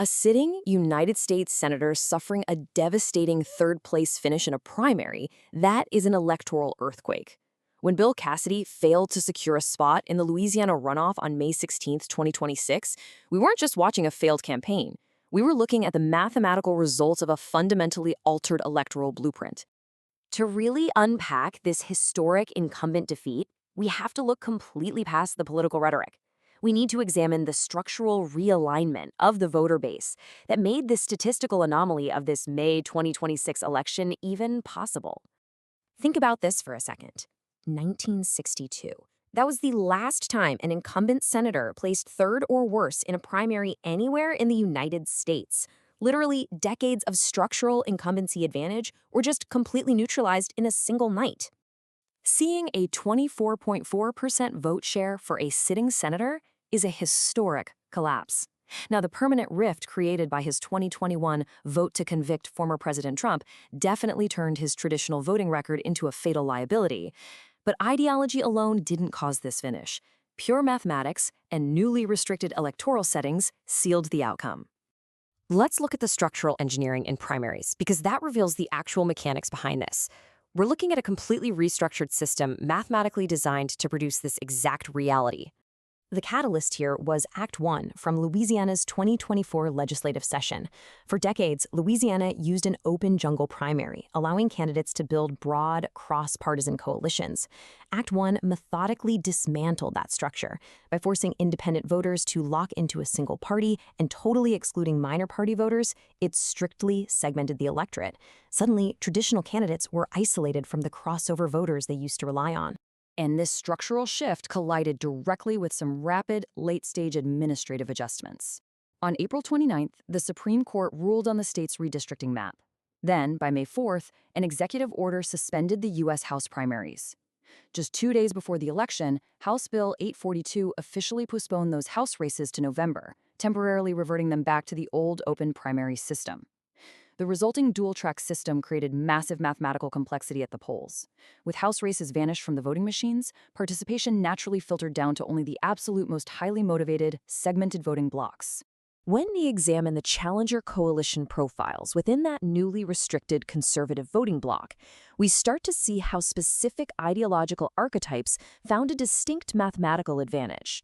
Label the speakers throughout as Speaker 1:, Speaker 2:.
Speaker 1: A sitting United States senator suffering a devastating third-place finish in a primary, that is an electoral earthquake. When Bill Cassidy failed to secure a spot in the Louisiana runoff on May 16, 2026, we weren't just watching a failed campaign. We were looking at the mathematical results of a fundamentally altered electoral blueprint. To really unpack this historic incumbent defeat, we have to look completely past the political rhetoric. We need to examine the structural realignment of the voter base that made this statistical anomaly of this May 2026 election even possible. Think about this for a second. 1962. That was the last time an incumbent senator placed third or worse in a primary anywhere in the United States. Literally, decades of structural incumbency advantage were just completely neutralized in a single night. Seeing a 24.4% vote share for a sitting senator is a historic collapse. Now, the permanent rift created by his 2021 vote to convict former President Trump definitely turned his traditional voting record into a fatal liability. But ideology alone didn't cause this finish. Pure mathematics and newly restricted electoral settings sealed the outcome. Let's look at the structural engineering in primaries, because that reveals the actual mechanics behind this. We're looking at a completely restructured system mathematically designed to produce this exact reality. The catalyst here was Act 1 from Louisiana's 2024 legislative session. For decades, Louisiana used an open jungle primary, allowing candidates to build broad, cross-partisan coalitions. Act 1 methodically dismantled that structure by forcing independent voters to lock into a single party and totally excluding minor party voters. It strictly segmented the electorate. Suddenly, traditional candidates were isolated from the crossover voters they used to rely on. And this structural shift collided directly with some rapid, late-stage administrative adjustments. On April 29th, the Supreme Court ruled on the state's redistricting map. Then, by May 4th, an executive order suspended the U.S. House primaries. Just 2 days before the election, House Bill 842 officially postponed those House races to November, temporarily reverting them back to the old open primary system. The resulting dual-track system created massive mathematical complexity at the polls. With House races vanished from the voting machines, participation naturally filtered down to only the absolute most highly motivated, segmented voting blocks. When we examine the challenger coalition profiles within that newly restricted conservative voting bloc, we start to see how specific ideological archetypes found a distinct mathematical advantage.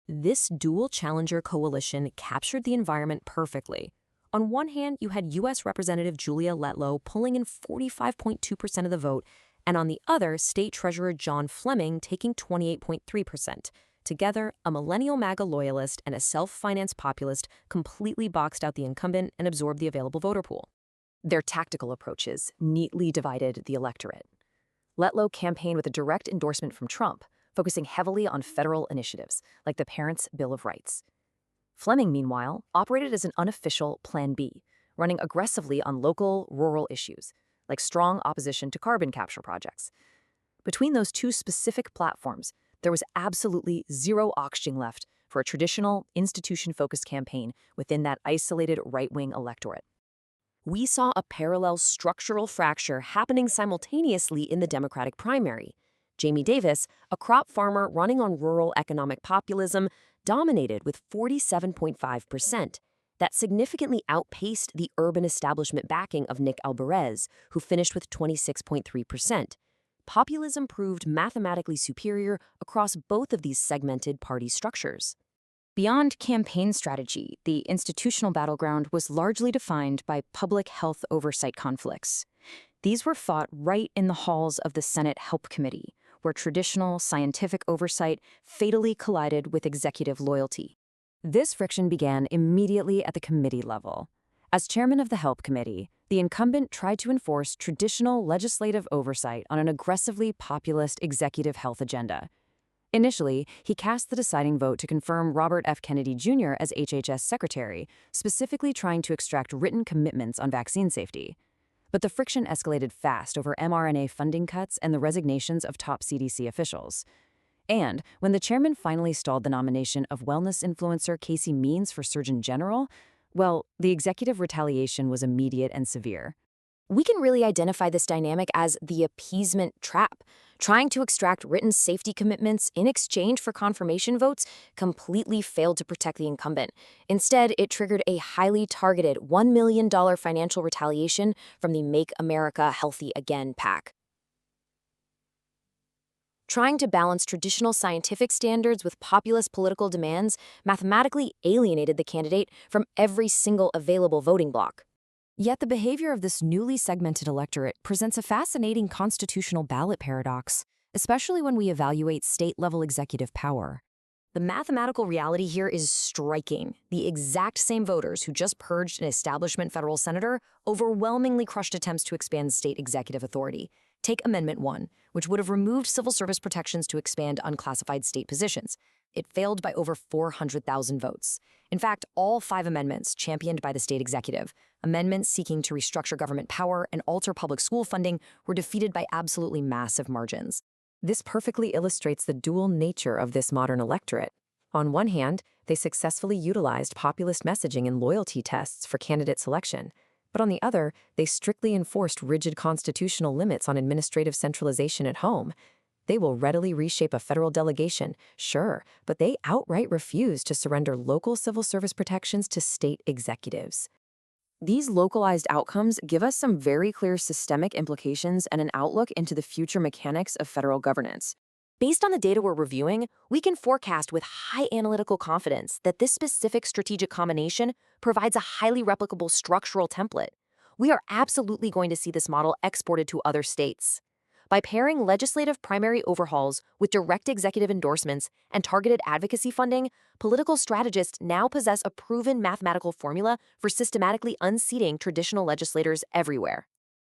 Speaker 1: This dual challenger coalition captured the environment perfectly. On one hand, you had U.S. Representative Julia Letlow pulling in 45.2% of the vote, and on the other, State Treasurer John Fleming taking 28.3%. Together, a millennial MAGA loyalist and a self-financed populist completely boxed out the incumbent and absorbed the available voter pool. Their tactical approaches neatly divided the electorate. Letlow campaigned with a direct endorsement from Trump, focusing heavily on federal initiatives, like the Parents' Bill of Rights. Fleming, meanwhile, operated as an unofficial Plan B, running aggressively on local, rural issues, like strong opposition to carbon capture projects. Between those two specific platforms, there was absolutely zero oxygen left for a traditional, institution-focused campaign within that isolated right-wing electorate. We saw a parallel structural fracture happening simultaneously in the Democratic primary. Jamie Davis, a crop farmer running on rural economic populism, dominated with 47.5%. That significantly outpaced the urban establishment backing of Nick Alvarez, who finished with 26.3%. Populism proved mathematically superior across both of these segmented party structures. Beyond campaign strategy, the institutional battleground was largely defined by public health oversight conflicts. These were fought right in the halls of the Senate Help Committee, where traditional scientific oversight fatally collided with executive loyalty. This friction began immediately at the committee level. As chairman of the Help Committee, the incumbent tried to enforce traditional legislative oversight on an aggressively populist executive health agenda. Initially, he cast the deciding vote to confirm Robert F. Kennedy Jr. as HHS secretary, specifically trying to extract written commitments on vaccine safety. But the friction escalated fast over mRNA funding cuts and the resignations of top CDC officials. And when the chairman finally stalled the nomination of wellness influencer Casey Means for Surgeon General, well, the executive retaliation was immediate and severe. We can really identify this dynamic as the appeasement trap. Trying to extract written safety commitments in exchange for confirmation votes completely failed to protect the incumbent. Instead, it triggered a highly targeted $1 million financial retaliation from the Make America Healthy Again PAC. Trying to balance traditional scientific standards with populist political demands mathematically alienated the candidate from every single available voting bloc. Yet the behavior of this newly segmented electorate presents a fascinating constitutional ballot paradox, especially when we evaluate state-level executive power. The mathematical reality here is striking. The exact same voters who just purged an establishment federal senator overwhelmingly crushed attempts to expand state executive authority. Take Amendment 1, which would have removed civil service protections to expand unclassified state positions. It failed by over 400,000 votes. In fact, all 5 amendments championed by the state executive, amendments seeking to restructure government power and alter public school funding, were defeated by absolutely massive margins. This perfectly illustrates the dual nature of this modern electorate. On one hand, they successfully utilized populist messaging and loyalty tests for candidate selection. But on the other, they strictly enforced rigid constitutional limits on administrative centralization at home. They will readily reshape a federal delegation, sure, but they outright refuse to surrender local civil service protections to state executives. These localized outcomes give us some very clear systemic implications and an outlook into the future mechanics of federal governance. Based on the data we're reviewing, we can forecast with high analytical confidence that this specific strategic combination provides a highly replicable structural template. We are absolutely going to see this model exported to other states. By pairing legislative primary overhauls with direct executive endorsements and targeted advocacy funding, political strategists now possess a proven mathematical formula for systematically unseating traditional legislators everywhere.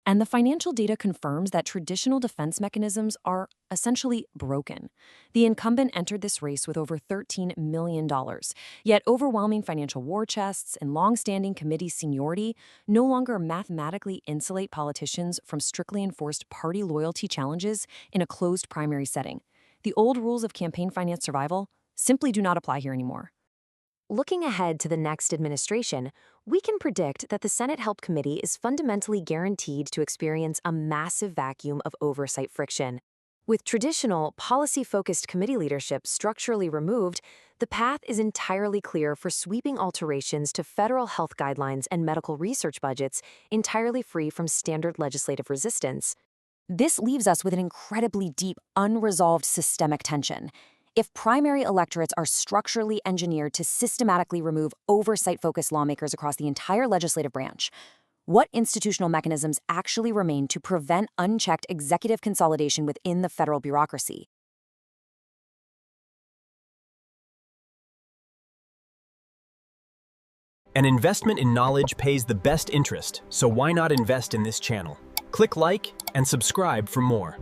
Speaker 1: And the financial data confirms that traditional defense mechanisms are essentially broken. The incumbent entered this race with over $13 million, yet overwhelming financial war chests and long-standing committee seniority no longer mathematically insulate politicians from strictly enforced party loyalty challenges in a closed primary setting. The old rules of campaign finance survival simply do not apply here anymore. Looking ahead to the next administration, we can predict that the Senate Help Committee is fundamentally guaranteed to experience a massive vacuum of oversight friction. With traditional, policy-focused committee leadership structurally removed, the path is entirely clear for sweeping alterations to federal health guidelines and medical research budgets entirely free from standard legislative resistance. This leaves us with an incredibly deep, unresolved systemic tension. If primary electorates are structurally engineered to systematically remove oversight-focused lawmakers across the entire legislative branch, what institutional mechanisms actually remain to prevent unchecked executive consolidation within the federal bureaucracy?
Speaker 2: An investment in knowledge pays the best interest, so why not invest in this channel? Click like and subscribe for more.